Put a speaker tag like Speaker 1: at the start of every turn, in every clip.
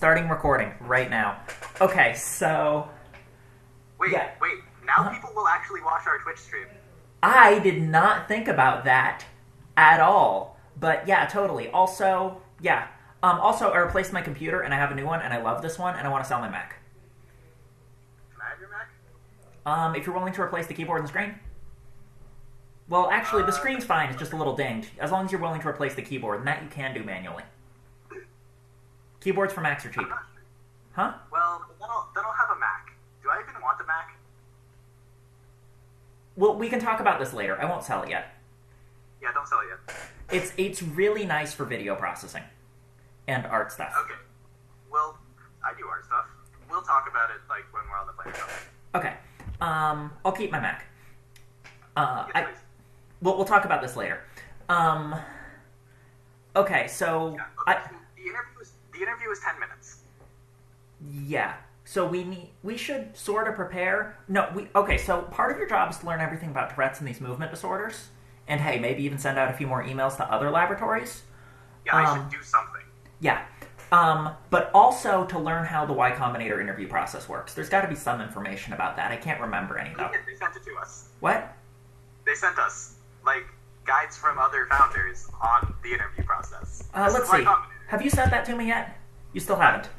Speaker 1: Starting recording right now. Okay, so...
Speaker 2: Wait,
Speaker 1: yeah.
Speaker 2: now people will actually watch our Twitch stream.
Speaker 1: I did not think about that at all. But yeah, totally. Also, yeah. Also, I replaced my computer and I have a new one and I love this one and I want to sell my Mac.
Speaker 2: Can I have your Mac?
Speaker 1: If you're willing to replace the keyboard and screen. Well, actually, the screen's fine. It's just a little dinged. As long as you're willing to replace the keyboard, and that you can do manually. Keyboards for Macs are cheap. Huh?
Speaker 2: Well, then I'll have a Mac. Do I even want a Mac?
Speaker 1: Well, we can talk about this later. I won't sell it yet.
Speaker 2: Yeah, don't sell it yet.
Speaker 1: It's really nice for video processing and art stuff.
Speaker 2: Okay. Well, I do art stuff. We'll talk about it like when we're on the plane or something.
Speaker 1: Okay. I'll keep my Mac.
Speaker 2: Yes, please.
Speaker 1: We'll talk about this later. Okay, so
Speaker 2: Yeah, okay, the interview was 10 minutes.
Speaker 1: Yeah. So we should sort of prepare. So part of your job is to learn everything about Tourette's and these movement disorders, and hey, maybe even send out a few more emails to other laboratories.
Speaker 2: Yeah, I should do something.
Speaker 1: Yeah. But also to learn how the Y-Combinator interview process works. There's got to be some information about that. I can't remember any though.
Speaker 2: They sent it to us.
Speaker 1: What?
Speaker 2: They sent us like guides from other founders on the interview process.
Speaker 1: Let's see. Have you sent that to me yet? You still haven't.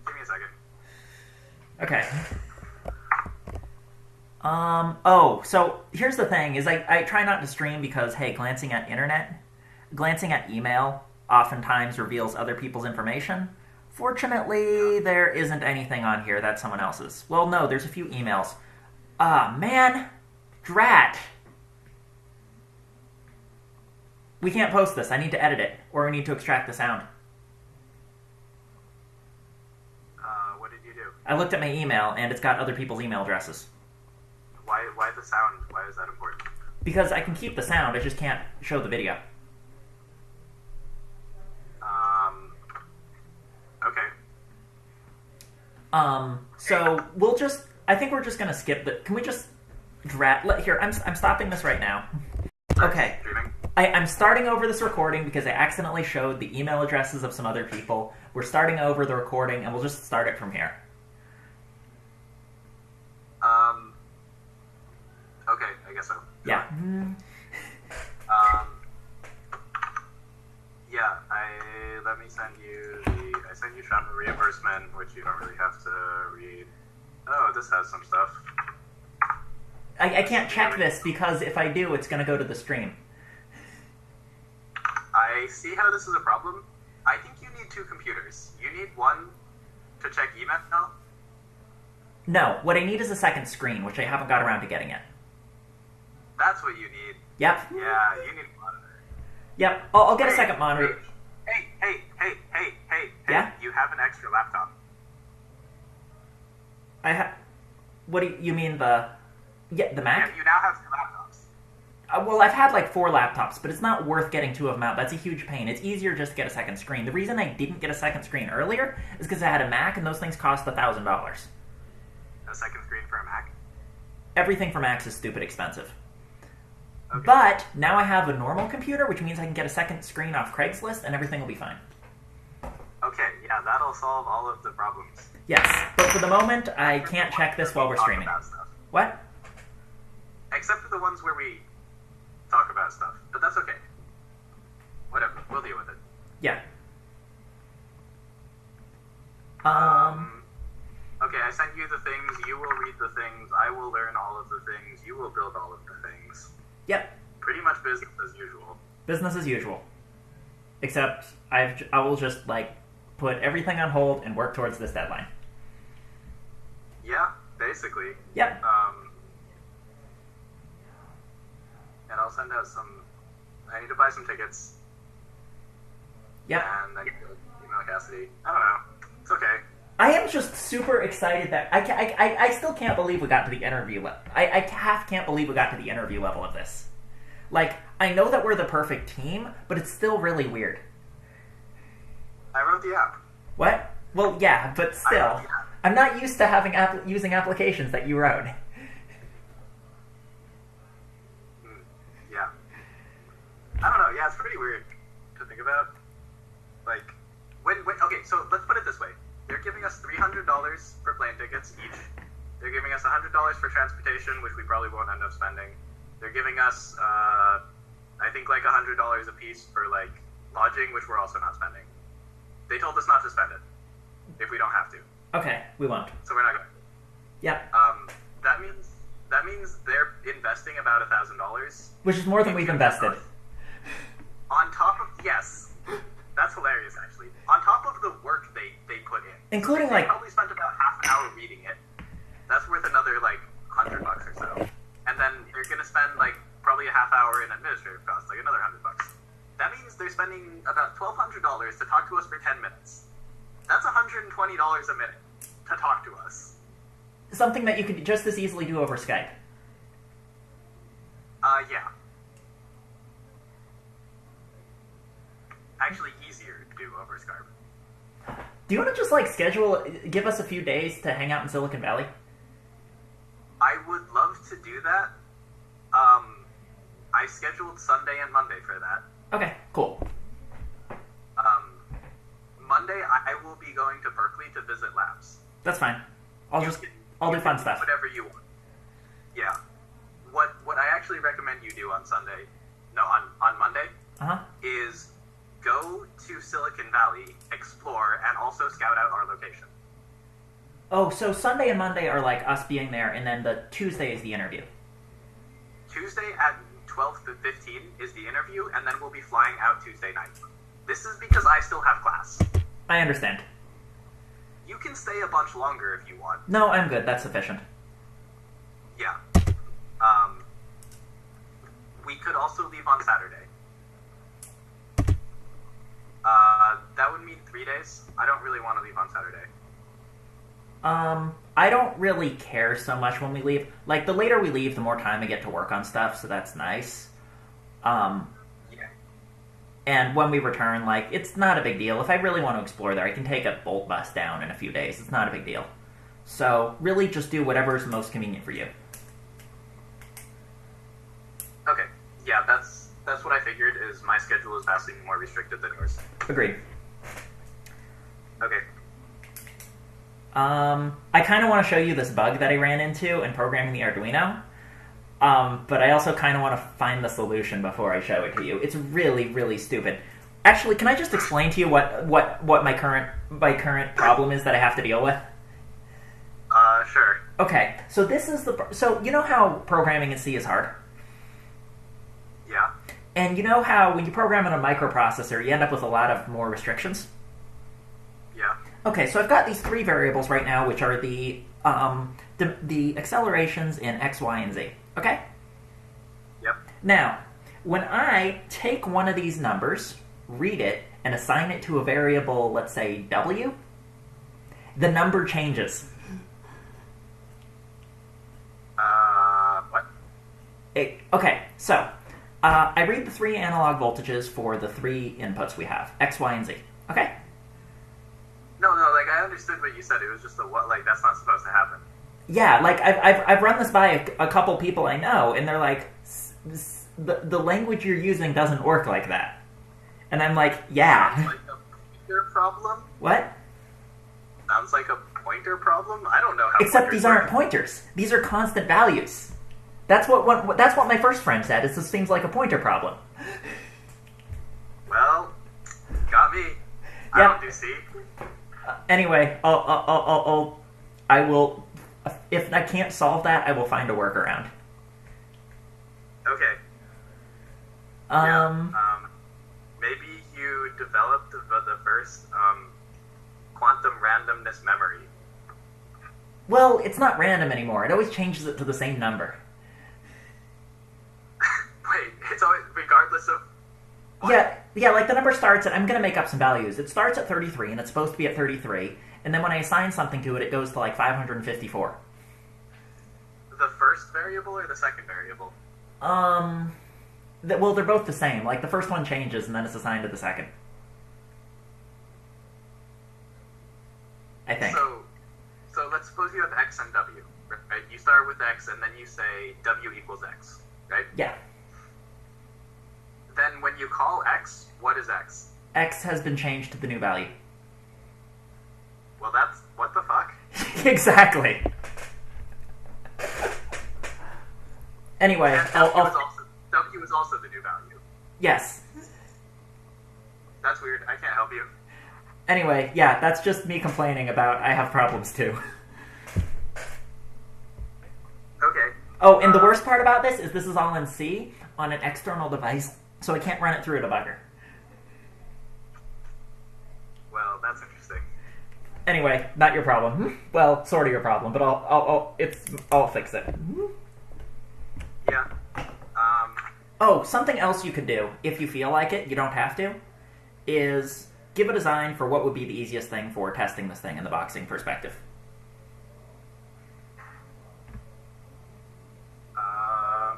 Speaker 2: Give me a second.
Speaker 1: Okay. So here's the thing, is I try not to stream because, hey, glancing at email oftentimes reveals other people's information. Fortunately, there isn't anything on here that's someone else's. Well, no, there's a few emails. Man. Drat. We can't post this. I need to edit it, or we need to extract the sound.
Speaker 2: What did you do?
Speaker 1: I looked at my email, and it's got other people's email addresses.
Speaker 2: Why the sound? Why is that important?
Speaker 1: Because I can keep the sound, I just can't show the video.
Speaker 2: Okay.
Speaker 1: So I think we're just gonna skip the, can we just here, I'm stopping this right now. Okay. I'm starting over this recording because I accidentally showed the email addresses of some other people. We're starting over the recording, and we'll just start it from here.
Speaker 2: Okay, I guess so.
Speaker 1: Yeah.
Speaker 2: Yeah, let me send you I sent you travel reimbursement, which you don't really have to read. Oh, this has some stuff.
Speaker 1: I can't check this because if I do, it's going to go to the stream.
Speaker 2: I see how this is a problem. I think you need two computers. You need one to check email.
Speaker 1: No, what I need is a second screen, which I haven't got around to getting yet.
Speaker 2: That's what you need.
Speaker 1: Yep.
Speaker 2: Yeah, you need a monitor.
Speaker 1: Yep, I'll get a second monitor.
Speaker 2: Hey.
Speaker 1: Yeah?
Speaker 2: You have an extra laptop.
Speaker 1: What do you mean the Mac?
Speaker 2: Yeah, you now have two laptops.
Speaker 1: Well, I've had like 4 laptops, but it's not worth getting 2 of them out. That's a huge pain. It's easier just to get a second screen. The reason I didn't get a second screen earlier is because I had a Mac, and those things cost $1,000.
Speaker 2: A second screen for a Mac?
Speaker 1: Everything for Macs is stupid expensive.
Speaker 2: Okay.
Speaker 1: But now I have a normal computer, which means I can get a second screen off Craigslist, and everything will be fine.
Speaker 2: Okay, yeah, that'll solve all of the problems.
Speaker 1: Yes, but for the moment, I can't check this while we're streaming. What?
Speaker 2: Except for the ones where we talk about stuff, but that's okay. Whatever, we'll deal with it.
Speaker 1: Yeah.
Speaker 2: Okay, I sent you the things, you will read the things, I will learn all of the things, you will build all of the things.
Speaker 1: Yep.
Speaker 2: Pretty much business as usual.
Speaker 1: Business as usual. Except I will just put everything on hold and work towards this deadline.
Speaker 2: Yeah, basically.
Speaker 1: Yep.
Speaker 2: And I'll send out I need to buy some tickets.
Speaker 1: Yep.
Speaker 2: And I need to email Cassidy. I don't know. It's okay.
Speaker 1: I am just super excited that I still can't believe we got to the interview level. I can't believe we got to the interview level of this. I know that we're the perfect team, but it's still really weird.
Speaker 2: I wrote the app.
Speaker 1: What? Well, yeah, but still. I'm not used to using applications that you wrote.
Speaker 2: Yeah. I don't know. Yeah, it's pretty weird to think about. Okay, so let's put it this way. giving us $300 for plane tickets each. They're giving us $100 for transportation, which we probably won't end up spending. They're giving us, I think, like $100 a piece for like lodging, which we're also not spending. They told us not to spend it if we don't have to.
Speaker 1: Okay, we won't.
Speaker 2: So we're not going.
Speaker 1: Yep.
Speaker 2: That means they're investing about $1,000,
Speaker 1: which is more than we've invested.
Speaker 2: On top of that's hilarious actually. On top of the work they put in,
Speaker 1: including
Speaker 2: they probably spent about half an hour reading it. That's worth another like $100 or so, and then they're gonna spend like probably a half hour in administrative costs, like another $100. That means they're spending about $1,200 to talk to us for 10 minutes. That's $120 a minute to talk to us.
Speaker 1: Something that you could just as easily do over Skype.
Speaker 2: Yeah. Actually, easier to do over Skype.
Speaker 1: Do you want to just give us a few days to hang out in Silicon Valley?
Speaker 2: I would love to do that. I scheduled Sunday and Monday for that.
Speaker 1: Okay, cool.
Speaker 2: Monday, I will be going to Berkeley to visit labs.
Speaker 1: That's fine. I'll do fun stuff.
Speaker 2: Whatever you want. Yeah. What I actually recommend you do on Sunday, on Monday, is go to Silicon Valley, explore, and also scout out our location.
Speaker 1: Oh, so Sunday and Monday are like us being there, and then the Tuesday is the interview.
Speaker 2: Tuesday at 12 to 15 is the interview, and then we'll be flying out Tuesday night. This is because I still have class.
Speaker 1: I understand.
Speaker 2: You can stay a bunch longer if you want.
Speaker 1: No, I'm good. That's sufficient.
Speaker 2: Yeah. We could also leave on Saturday. That would mean 3 days. I don't really want to leave on Saturday.
Speaker 1: I don't really care so much when we leave. Like, the later we leave, the more time I get to work on stuff, so that's nice.
Speaker 2: Yeah.
Speaker 1: And when we return, like, it's not a big deal. If I really want to explore there, I can take a Bolt bus down in a few days. It's not a big deal. So, really just do whatever is most convenient for you.
Speaker 2: Okay. Yeah, that's what I figured, is my schedule is vastly more restricted than yours.
Speaker 1: Agreed.
Speaker 2: Okay.
Speaker 1: I kind of want to show you this bug that I ran into in programming the Arduino. But I also kind of want to find the solution before I show it to you. It's really, really stupid. Actually, can I just explain to you what my current problem is that I have to deal with?
Speaker 2: Sure.
Speaker 1: Okay, so this is so you know how programming in C is hard?
Speaker 2: Yeah.
Speaker 1: And you know how when you program in a microprocessor, you end up with a lot of more restrictions?
Speaker 2: Yeah.
Speaker 1: Okay, so I've got these three variables right now, which are the accelerations in X, Y, and Z. Okay?
Speaker 2: Yep.
Speaker 1: Now, when I take one of these numbers, read it, and assign it to a variable, let's say W, the number changes.
Speaker 2: What?
Speaker 1: Okay, so I read the three analog voltages for the three inputs we have, X, Y, and Z. Okay?
Speaker 2: No, like, I understood what you said. It was just that's not supposed to happen.
Speaker 1: Yeah, like, I've run this by a couple people I know, and they're like, the language you're using doesn't work like that. And I'm like, yeah.
Speaker 2: Sounds like a pointer problem?
Speaker 1: What?
Speaker 2: Sounds like a pointer problem? I don't know how.
Speaker 1: Except these aren't pointers. These are constant values. That's what my first friend said, is this seems like a pointer problem.
Speaker 2: Well, got me. I
Speaker 1: Yeah.
Speaker 2: don't do C.
Speaker 1: Anyway, I will, if I can't solve that, I will find a workaround.
Speaker 2: Okay. Maybe you developed the first quantum randomness memory.
Speaker 1: Well, it's not random anymore. It always changes it to the same number.
Speaker 2: Wait, it's always regardless of.
Speaker 1: What? Yeah, like the number starts at, I'm going to make up some values. It starts at 33, and it's supposed to be at 33, and then when I assign something to it, it goes to like 554.
Speaker 2: The first variable or the second variable?
Speaker 1: Well, they're both the same. Like, the first one changes, and then it's assigned to the second. I think.
Speaker 2: So let's suppose you have X and W, right? You start with X, and then you say W equals X, right?
Speaker 1: Yeah.
Speaker 2: Then when you call X, what is X?
Speaker 1: X has been changed to the new value.
Speaker 2: Well, that's what the fuck.
Speaker 1: Exactly. Anyway,
Speaker 2: And W is also the new value.
Speaker 1: Yes.
Speaker 2: That's weird. I can't help you.
Speaker 1: Anyway, yeah, that's just me complaining about I have problems too.
Speaker 2: Okay.
Speaker 1: Oh, and the worst part about this is all in C on an external device, so I can't run it through a debugger.
Speaker 2: Well, that's interesting.
Speaker 1: Anyway, not your problem. Well, sort of your problem, but I'll fix it.
Speaker 2: Yeah.
Speaker 1: Oh, something else you could do, if you feel like it, you don't have to, is give a design for what would be the easiest thing for testing this thing in the boxing perspective.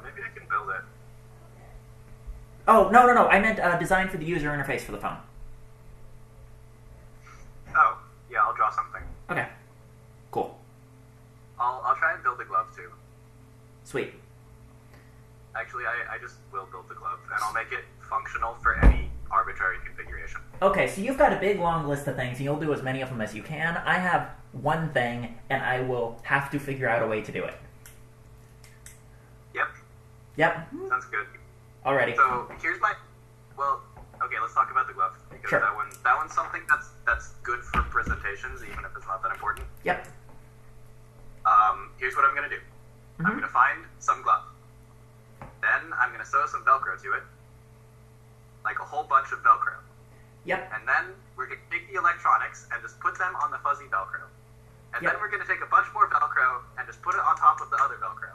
Speaker 2: Maybe I can build it.
Speaker 1: Oh, no. I meant design for the user interface for the phone.
Speaker 2: Oh, yeah, I'll draw something.
Speaker 1: Okay. Cool.
Speaker 2: I'll try and build a glove too.
Speaker 1: Sweet.
Speaker 2: Actually, I just will build the glove, and I'll make it functional for any arbitrary configuration.
Speaker 1: Okay, so you've got a big long list of things, and you'll do as many of them as you can. I have one thing, and I will have to figure out a way to do it. Yep.
Speaker 2: Sounds good.
Speaker 1: Alrighty.
Speaker 2: So here's my. Well, okay, let's talk about the glove because
Speaker 1: Sure.
Speaker 2: that one's something that's good for presentations, even if it's not that important.
Speaker 1: Yep.
Speaker 2: Here's what I'm gonna do. I'm gonna find some glove. Then I'm gonna sew some Velcro to it, like a whole bunch of Velcro.
Speaker 1: Yep.
Speaker 2: And then we're gonna take the electronics and just put them on the fuzzy Velcro. And
Speaker 1: Yep.
Speaker 2: then we're gonna take a bunch more Velcro and just put it on top of the other Velcro.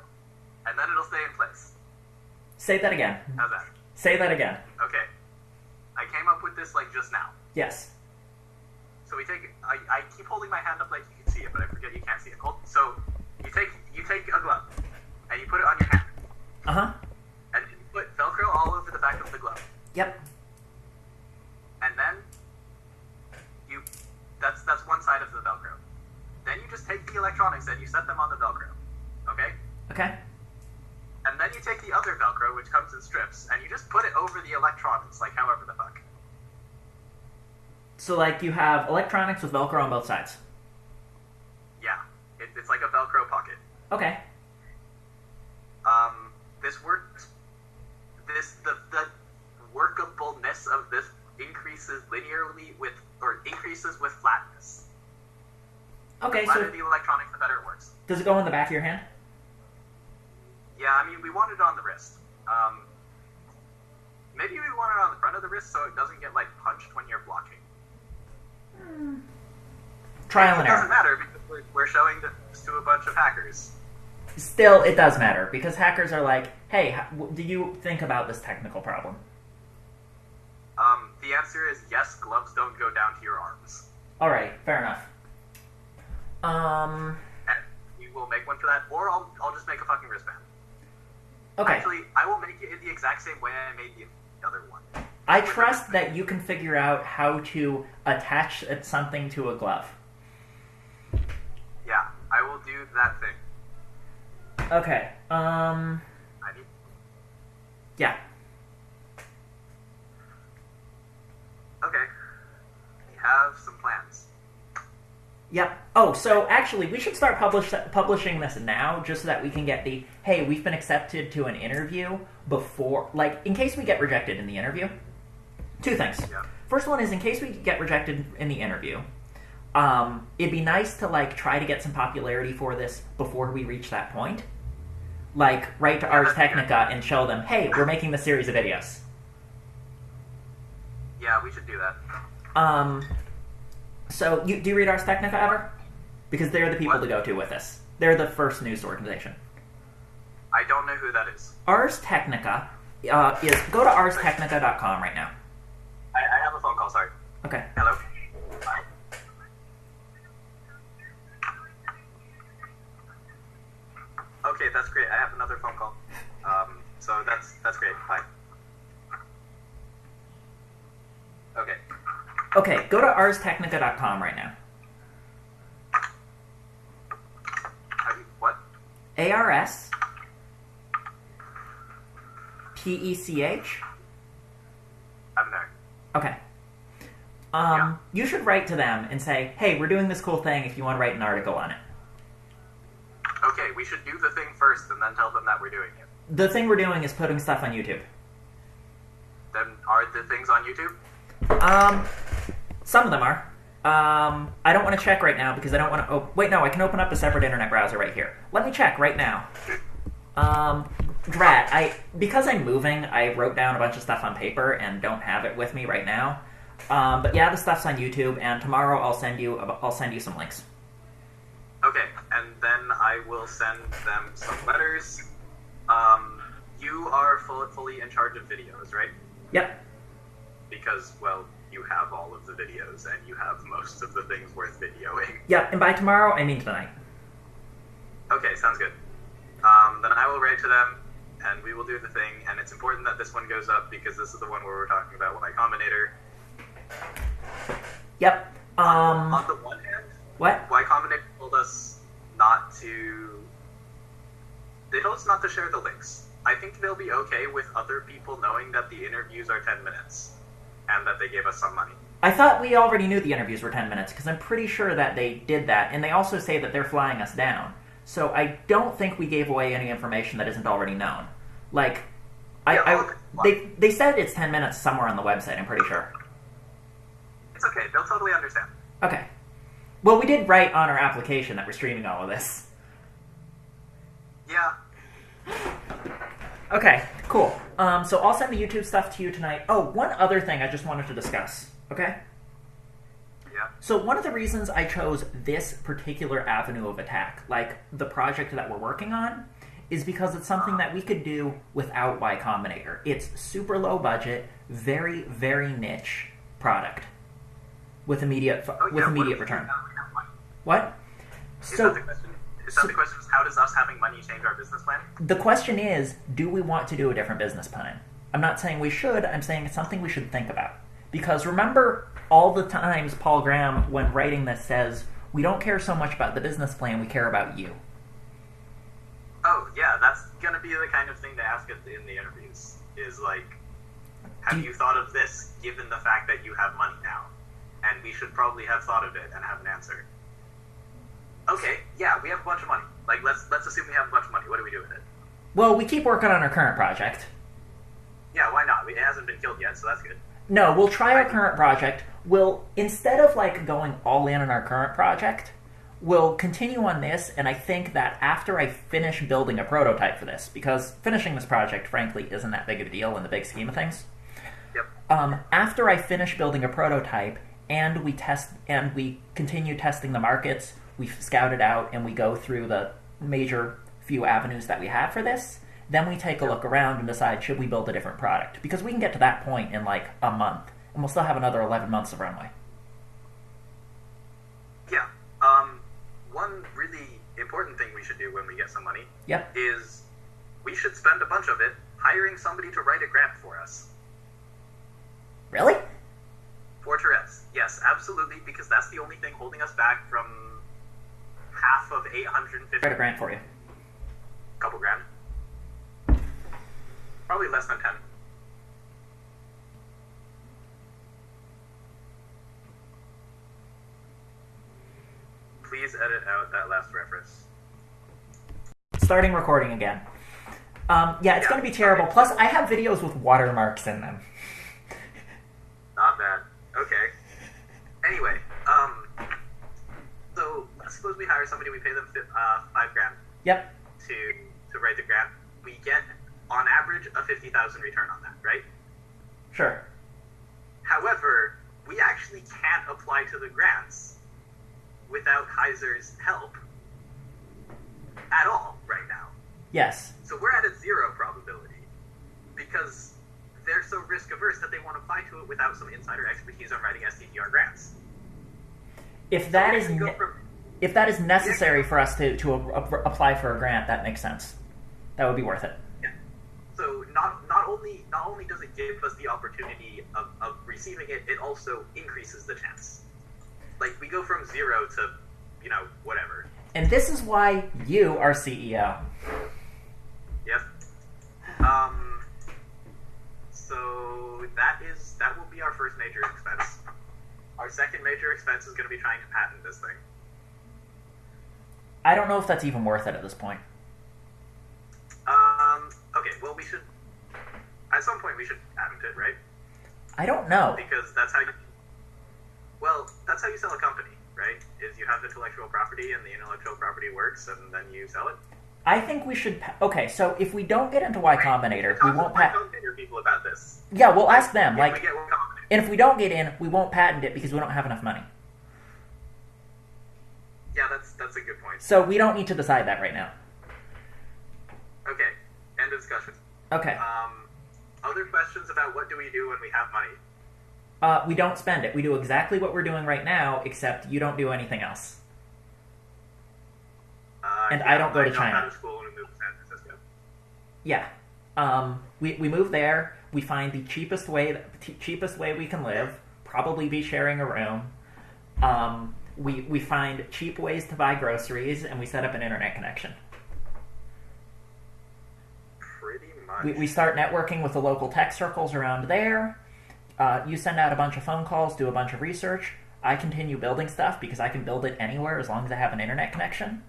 Speaker 2: And then it'll stay in place.
Speaker 1: Say that again.
Speaker 2: How's that?
Speaker 1: Say that again.
Speaker 2: Okay. I came up with this like just now.
Speaker 1: Yes.
Speaker 2: So we take. I keep holding my hand up like you can see it, but I forget you can't see it. So you take a glove and you put it on your hand,
Speaker 1: Uh-huh.
Speaker 2: and you put Velcro all over the back of the glove.
Speaker 1: Yep.
Speaker 2: And then that's one side of the Velcro. Then you just take the electronics and you set them on the Velcro. Okay?
Speaker 1: Okay.
Speaker 2: And then you take the other Velcro, which comes in strips, and you just put it over the electronics, like however the fuck.
Speaker 1: So, like, you have electronics with Velcro on both sides.
Speaker 2: Yeah. It's like a Velcro pocket.
Speaker 1: Okay.
Speaker 2: This works. The workableness of this increases linearly increases with flatness.
Speaker 1: Okay,
Speaker 2: The
Speaker 1: so
Speaker 2: flatter the electronics, the better it works.
Speaker 1: does it go in the back of your hand?
Speaker 2: Yeah, I mean, we want it on the wrist. Maybe we want it on the front of the wrist so it doesn't get, like, punched when you're blocking.
Speaker 1: Trial and
Speaker 2: It doesn't
Speaker 1: error.
Speaker 2: matter because we're showing this to a bunch of hackers.
Speaker 1: Still, it does matter, because hackers are like, hey, do you think about this technical problem?
Speaker 2: The answer is yes, gloves don't go down to your arms.
Speaker 1: Alright, fair enough.
Speaker 2: And we will make one for that, or I'll just make a fucking wristband.
Speaker 1: Okay.
Speaker 2: Actually, I will make it in the exact same way I made the other one.
Speaker 1: I trust that you can figure out how to attach something to a glove.
Speaker 2: Yeah, I will do that thing.
Speaker 1: Okay,
Speaker 2: I need...
Speaker 1: yeah.
Speaker 2: Okay. We have some plans.
Speaker 1: Yep. Oh, so actually, we should start publishing this now, just so that we can get the, hey, we've been accepted to an interview before, like, in case we get rejected in the interview. Two things.
Speaker 2: Yeah.
Speaker 1: First one is, in case we get rejected in the interview, it'd be nice to, like, try to get some popularity for this before we reach that point. Like, write to Ars Technica and show them, hey, we're making this series of videos.
Speaker 2: Yeah, we should do that.
Speaker 1: So, do you read Ars Technica ever? Because they're the people
Speaker 2: What?
Speaker 1: to go to with this. They're the first news organization.
Speaker 2: I don't know who that is.
Speaker 1: Ars Technica is... Go to arstechnica.com right now.
Speaker 2: I have a phone call, sorry.
Speaker 1: Okay.
Speaker 2: Hello? Okay, that's great. I have another phone call. So that's great. Bye. Okay.
Speaker 1: Okay, go to arstechnica.com right now.
Speaker 2: What?
Speaker 1: ARS PECH.
Speaker 2: I'm there.
Speaker 1: Okay. You should write to them and say, hey, we're doing this cool thing if you want to write an article on it.
Speaker 2: Okay, we should do the thing first and then tell them that we're doing it.
Speaker 1: The thing we're doing is putting stuff on YouTube.
Speaker 2: Then are the things on YouTube?
Speaker 1: Some of them are. I don't want to check right now because I don't want to... Oh, wait, no, I can open up a separate internet browser right here. Let me check right now. Drat, because I'm moving, I wrote down a bunch of stuff on paper and don't have it with me right now. But yeah, the stuff's on YouTube, and tomorrow I'll send you some links.
Speaker 2: Okay, and then I will send them some letters. You are fully in charge of videos, right?
Speaker 1: Yep.
Speaker 2: Because, well, you have all of the videos, and you have most of the things worth videoing.
Speaker 1: Yep, and by tomorrow, I mean tonight.
Speaker 2: Okay, sounds good. Then I will write to them, and we will do the thing, and it's important that this one goes up, because this is the one where we're talking about Y-Combinator.
Speaker 1: Yep.
Speaker 2: On the one hand,
Speaker 1: what?
Speaker 2: Y-Combinator told us not to... They told us not to share the links. I think they'll be okay with other people knowing that the interviews are 10 minutes, and that they gave us some money.
Speaker 1: I thought we already knew the interviews were 10 minutes, because I'm pretty sure that they did that, and they also say that they're flying us down. So I don't think we gave away any information that isn't already known. Like, they said it's 10 minutes somewhere on the website, I'm pretty sure.
Speaker 2: It's okay, they'll totally understand.
Speaker 1: Okay. Well, we did write on our application that we're streaming all of this.
Speaker 2: Yeah.
Speaker 1: Okay, cool. So I'll send the YouTube stuff to you tonight. Oh, one other thing I just wanted to discuss, okay?
Speaker 2: Yeah.
Speaker 1: So one of the reasons I chose this particular avenue of attack, like the project that we're working on, is because it's something that we could do without Y-Combinator. It's super low budget, very, very niche product with immediate return. What?
Speaker 2: Is that the question? How does us having money change our business plan?
Speaker 1: The question is, do we want to do a different business plan? I'm not saying we should, I'm saying it's something we should think about. Because remember all the times Paul Graham, when writing this, says, we don't care so much about the business plan, we care about you.
Speaker 2: Oh, yeah, that's going to be the kind of thing to ask in the interviews. Is like, have you thought of this, given the fact that you have money now? And we should probably have thought of it and have an answer. Okay, yeah, we have a bunch of money. Like, let's assume we have a bunch of money. What do we do with it?
Speaker 1: Well, we keep working on our current project.
Speaker 2: Yeah, why not? It hasn't been killed yet, so that's good.
Speaker 1: No, we'll try our current project. We'll, instead of, like, going all in on our current project, we'll continue on this, and I think that after I finish building a prototype for this, because finishing this project, frankly, isn't that big of a deal in the big scheme of things.
Speaker 2: Yep.
Speaker 1: After I finish building a prototype, and we continue testing the markets, we scout it out, and we go through the major few avenues that we have for this, then we take a look around and decide, should we build a different product? Because we can get to that point in like a month, and we'll still have another 11 months of runway.
Speaker 2: Yeah. One really important thing we should do when we get some money is we should spend a bunch of it hiring somebody to write a grant for us.
Speaker 1: Really?
Speaker 2: For Tourette's. Yes, absolutely, because that's the only thing holding us back from half of 850...
Speaker 1: Write a grant for you.
Speaker 2: Couple grand. Probably less than 10. Please edit out that last reference.
Speaker 1: Starting recording again. Yeah, it's going to be terrible.
Speaker 2: Okay.
Speaker 1: Plus, I have videos with watermarks in them.
Speaker 2: Not bad. Okay. Anyway, so let's suppose we hire somebody, we pay them $5 grand.
Speaker 1: Yep.
Speaker 2: To write the grant. We get, on average, a 50,000 return on that, right?
Speaker 1: Sure.
Speaker 2: However, we actually can't apply to the grants without Kaiser's help at all right now.
Speaker 1: Yes.
Speaker 2: So we're at a 0 probability because they're so risk averse that they won't apply to it without some insider expertise on writing STTR grants.
Speaker 1: If that is necessary for us to apply for a grant, that makes sense. That would be worth it.
Speaker 2: Yeah. So not only does it give us the opportunity of receiving it, it also increases the chance. Like, we go from 0 to, whatever.
Speaker 1: And this is why you are CEO.
Speaker 2: Yep. So that will be our first major expense. Our second major expense is going to be trying to patent this thing.
Speaker 1: I don't know if that's even worth it at this point.
Speaker 2: Okay, well, we should... At some point, we should patent it, right?
Speaker 1: I don't know.
Speaker 2: Because that's how you... Well, that's how you sell a company, right? Is you have intellectual property, and the intellectual property works, and then you sell it.
Speaker 1: I think we should... Okay, so if we don't get into Y-Combinator, we won't patent...
Speaker 2: Y-Combinator people about this.
Speaker 1: Yeah, we'll ask them.
Speaker 2: If we get Y-Combinator.
Speaker 1: And if we don't get in, we won't patent it because we don't have enough money.
Speaker 2: Yeah, that's a good point.
Speaker 1: So we don't need to decide that right now.
Speaker 2: Okay, end of discussion.
Speaker 1: Okay.
Speaker 2: Other questions about what do we do when we have money?
Speaker 1: We don't spend it. We do exactly what we're doing right now, except you don't do anything else. And I don't go to China.
Speaker 2: Out of school and we move to San Francisco.
Speaker 1: Yeah. We move there. We find the cheapest way we can live. Probably be sharing a room. We find cheap ways to buy groceries, and we set up an internet connection.
Speaker 2: Pretty much.
Speaker 1: We start networking with the local tech circles around there. You send out a bunch of phone calls, do a bunch of research. I continue building stuff because I can build it anywhere as long as I have an internet connection.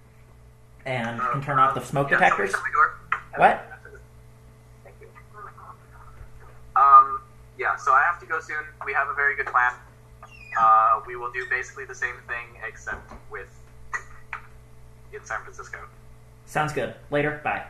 Speaker 1: And can turn off the smoke detectors. What?
Speaker 2: Thank you. Yeah, so I have to go soon. We have a very good plan. We will do basically the same thing, except in San Francisco.
Speaker 1: Sounds good. Later. Bye.